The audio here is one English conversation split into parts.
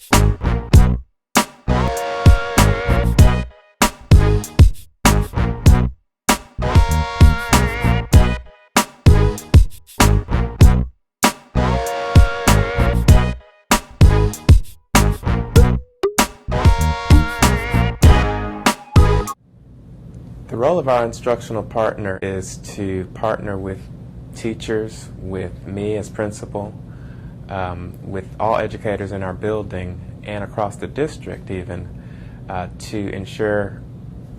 The role of our instructional partner is to partner with teachers, with me as principal, with all educators in our building and across the district even, to ensure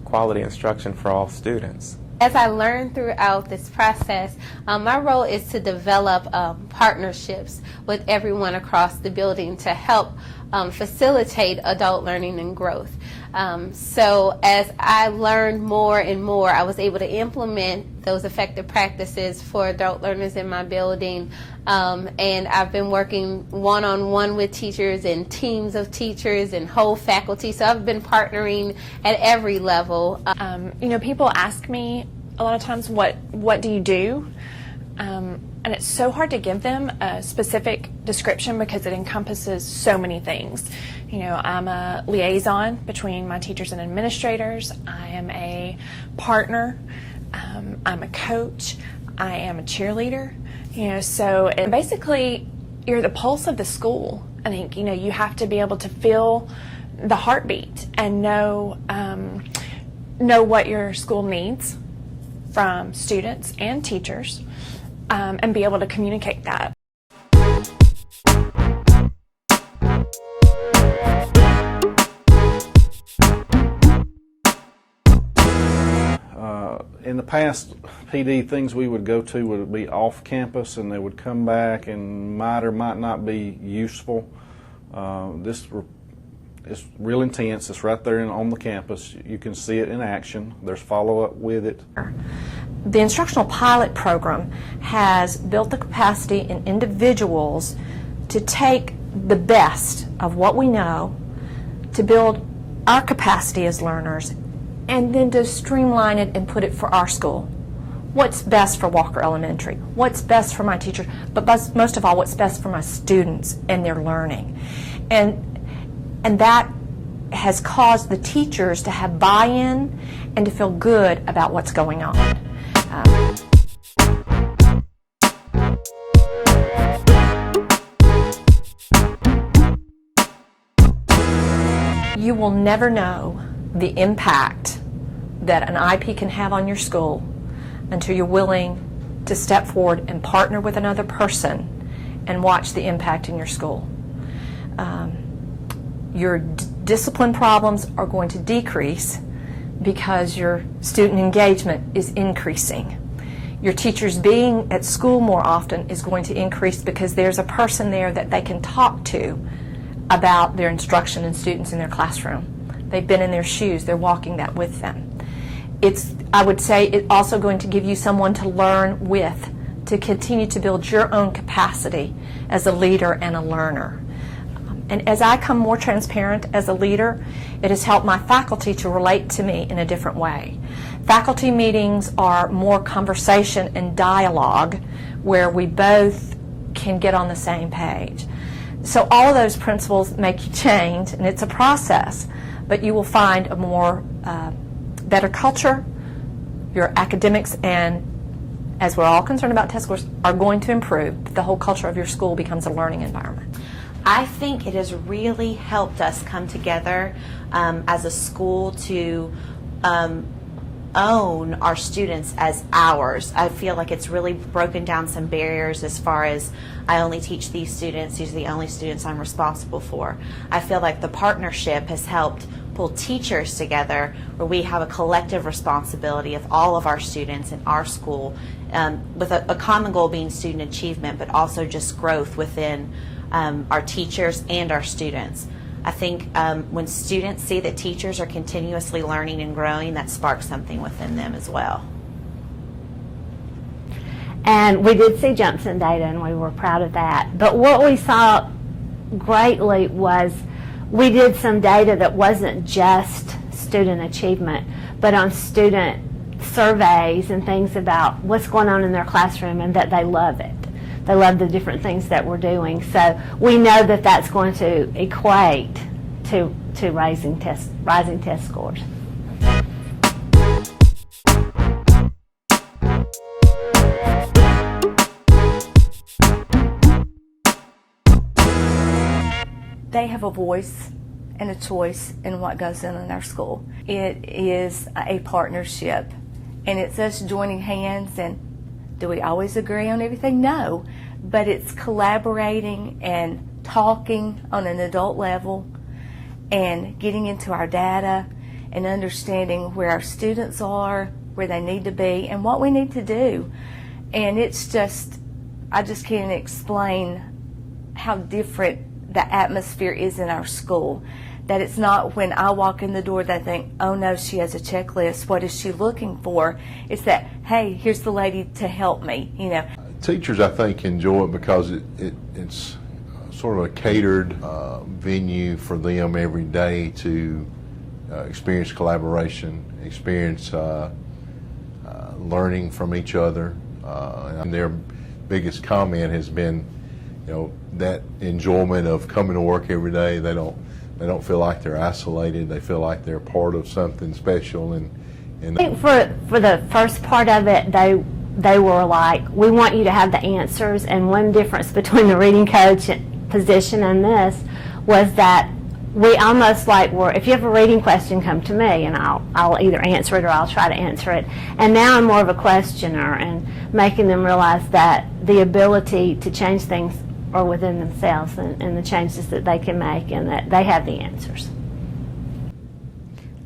quality instruction for all students. As I learned throughout this process, my role is to develop partnerships with everyone across the building to help facilitate adult learning and growth. So as I learned more and more, I was able to implement those effective practices for adult learners in my building. And I've been working one-on-one with teachers and teams of teachers and whole faculty. So I've been partnering at every level. You know, people ask me a lot of times, what do you do? And it's so hard to give them a specific description because it encompasses so many things. You know, I'm a liaison between my teachers and administrators. I am a partner. I'm a coach. I am a cheerleader. You know, so basically you're the pulse of the school. I think, you know, you have to be able to feel the heartbeat and know what your school needs from students and teachers, and be able to communicate that. In the past, PD things we would go to would be off campus, and they would come back and might or might not be useful. This is real intense. It's right there on the campus. You can see it in action. There's follow-up with it. The Instructional Pilot Program has built the capacity in individuals to take the best of what we know, to build our capacity as learners, and then to streamline it and put it for our school. What's best for Walker Elementary? What's best for my teachers? But most of all, what's best for my students and their learning? And that has caused the teachers to have buy-in and to feel good about what's going on. You will never know the impact that an IP can have on your school until you're willing to step forward and partner with another person and watch the impact in your school. Your discipline problems are going to decrease because your student engagement is increasing. Your teachers being at school more often is going to increase because there's a person there that they can talk to about their instruction and students in their classroom. They've been in their shoes, they're walking that with them. I would say it's also going to give you someone to learn with, to continue to build your own capacity as a leader and a learner. And as I become more transparent as a leader, it has helped my faculty to relate to me in a different way. Faculty meetings are more conversation and dialogue where we both can get on the same page. So all of those principles make you change, and it's a process, but you will find a more better culture. Your academics, and as we're all concerned about test scores, are going to improve. The whole culture of your school becomes a learning environment. I think it has really helped us come together as a school to own our students as ours. I feel like it's really broken down some barriers as far as I only teach these students, these are the only students I'm responsible for. I feel like the partnership has helped pull teachers together where we have a collective responsibility of all of our students in our school, with a common goal being student achievement, but also just growth within our teachers and our students. I think when students see that teachers are continuously learning and growing, that sparks something within them as well. And we did see jumps in data, and we were proud of that. But what we saw greatly was we did some data that wasn't just student achievement, but on student surveys and things about what's going on in their classroom and that they love it. They love the different things that we're doing. So we know that that's going to equate to rising test scores. They have a voice and a choice in what goes on in our school. It is a partnership, and it's us joining hands. And do we always agree on everything? No, but it's collaborating and talking on an adult level and getting into our data and understanding where our students are, where they need to be, and what we need to do. And it's just, I just can't explain how different the atmosphere is in our school. That it's not when I walk in the door that I think, oh no, she has a checklist, what is she looking for? It's that, hey, here's the lady to help me, you know. Teachers, I think, enjoy it because it's sort of a catered venue for them every day to experience collaboration, experience learning from each other. And their biggest comment has been, you know, that enjoyment of coming to work every day. They don't feel like they're isolated. They feel like they're part of something special. And I think for the first part of it, they were like, we want you to have the answers. And one difference between the reading coach position and this was that we almost like were, if you have a reading question, come to me and I'll either answer it or I'll try to answer it. And now I'm more of a questioner and making them realize that the ability to change things are within themselves and the changes that they can make, and that they have the answers.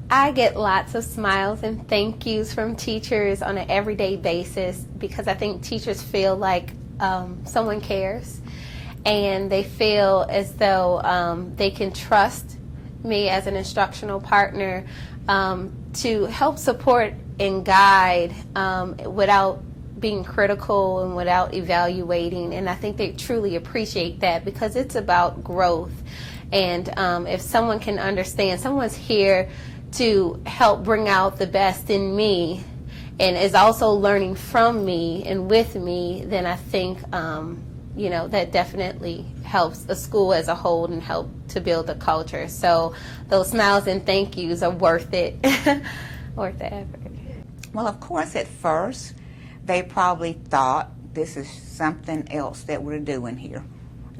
I get lots of smiles and thank yous from teachers on an everyday basis because I think teachers feel like someone cares, and they feel as though they can trust me as an instructional partner to help support and guide without being critical and without evaluating. And I think they truly appreciate that because it's about growth. And if someone can understand, someone's here to help bring out the best in me and is also learning from me and with me, then I think you know, that definitely helps a school as a whole and help to build a culture. So those smiles and thank yous are worth it, worth the effort. Well, of course, at first, they probably thought this is something else that we're doing here.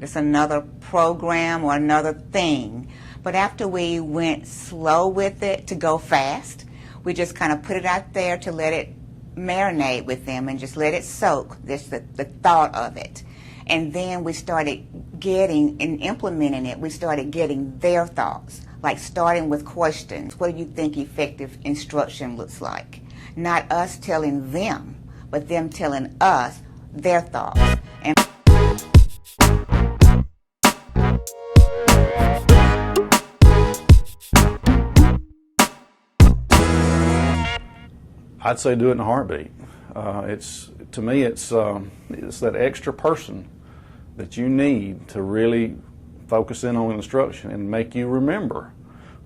It's another program or another thing. But after we went slow with it to go fast, we just kind of put it out there to let it marinate with them and just let it soak, just the thought of it. And then we started getting and implementing it. We started getting their thoughts, like starting with questions. What do you think effective instruction looks like? Not us telling them, but them telling us their thoughts. And I'd say do it in a heartbeat. To me, it's that extra person that you need to really focus in on instruction and make you remember.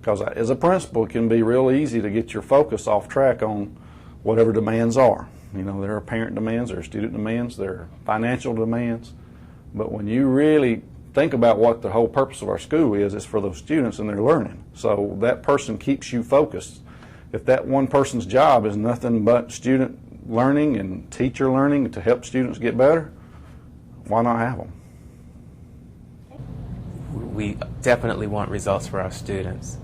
Because as a principal, it can be real easy to get your focus off track on whatever demands are. You know, there are parent demands, there are student demands, there are financial demands. But when you really think about what the whole purpose of our school is, it's for those students and their learning. So that person keeps you focused. If that one person's job is nothing but student learning and teacher learning to help students get better, why not have them? We definitely want results for our students.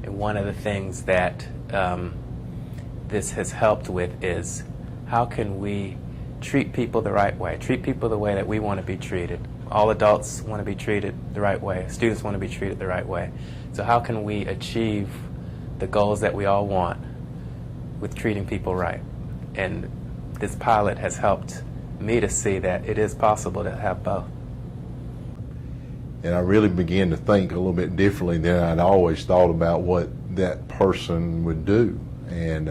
And one of the things that this has helped with is how can we treat people the right way, treat people the way that we want to be treated. All adults want to be treated the right way. Students want to be treated the right way. So how can we achieve the goals that we all want with treating people right? And this pilot has helped me to see that it is possible to have both. And I really began to think a little bit differently than I'd always thought about what that person would do. And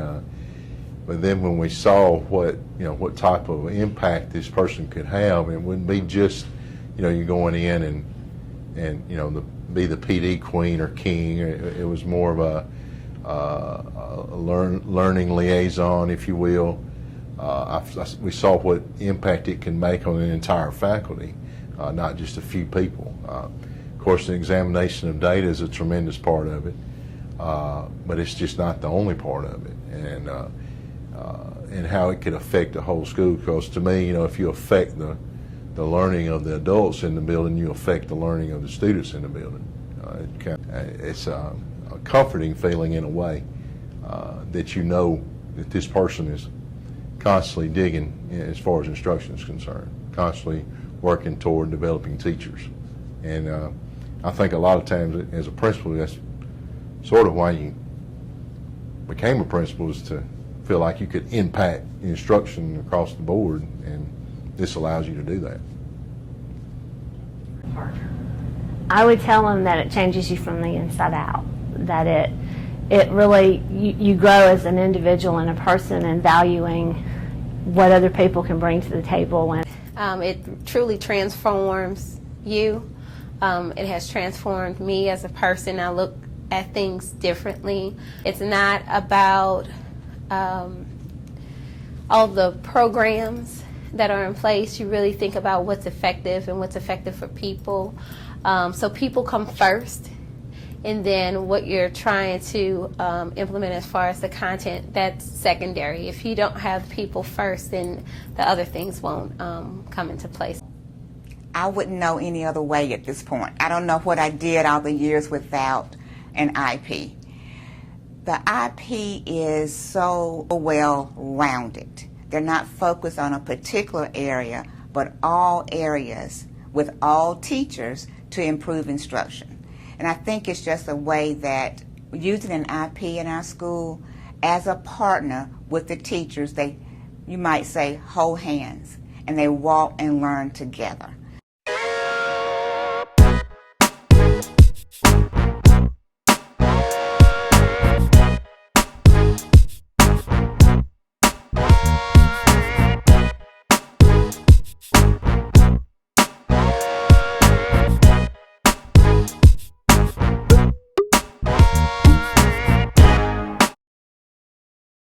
but then when we saw what type of impact this person could have, it wouldn't be just you're going in and be the PD queen or king. It was more of a learning liaison, if you will, we saw what impact it can make on an entire faculty, not just a few people. Of course, the examination of data is a tremendous part of it, but it's just not the only part of it. And how it could affect the whole school. Because to me, if you affect the learning of the adults in the building, you affect the learning of the students in the building. It's a comforting feeling in a way that you know that this person is constantly digging as far as instruction is concerned, constantly working toward developing teachers. And I think a lot of times as a principal, that's sort of why you became a principal, is to feel like you could impact instruction across the board, and this allows you to do that. I would tell them that it changes you from the inside out, that it really, you grow as an individual and a person, and valuing what other people can bring to the table. And it truly transforms you. It has transformed me as a person. I look at things differently. It's not about all the programs that are in place. You really think about what's effective and what's effective for people. So people come first, and then what you're trying to implement as far as the content, that's secondary. If you don't have people first, then the other things won't come into place. I wouldn't know any other way at this point. I don't know what I did all the years without an IP. The IP is so well-rounded. They're not focused on a particular area, but all areas with all teachers to improve instruction. And I think it's just a way that using an IP in our school as a partner with the teachers, you might say, hold hands, and they walk and learn together.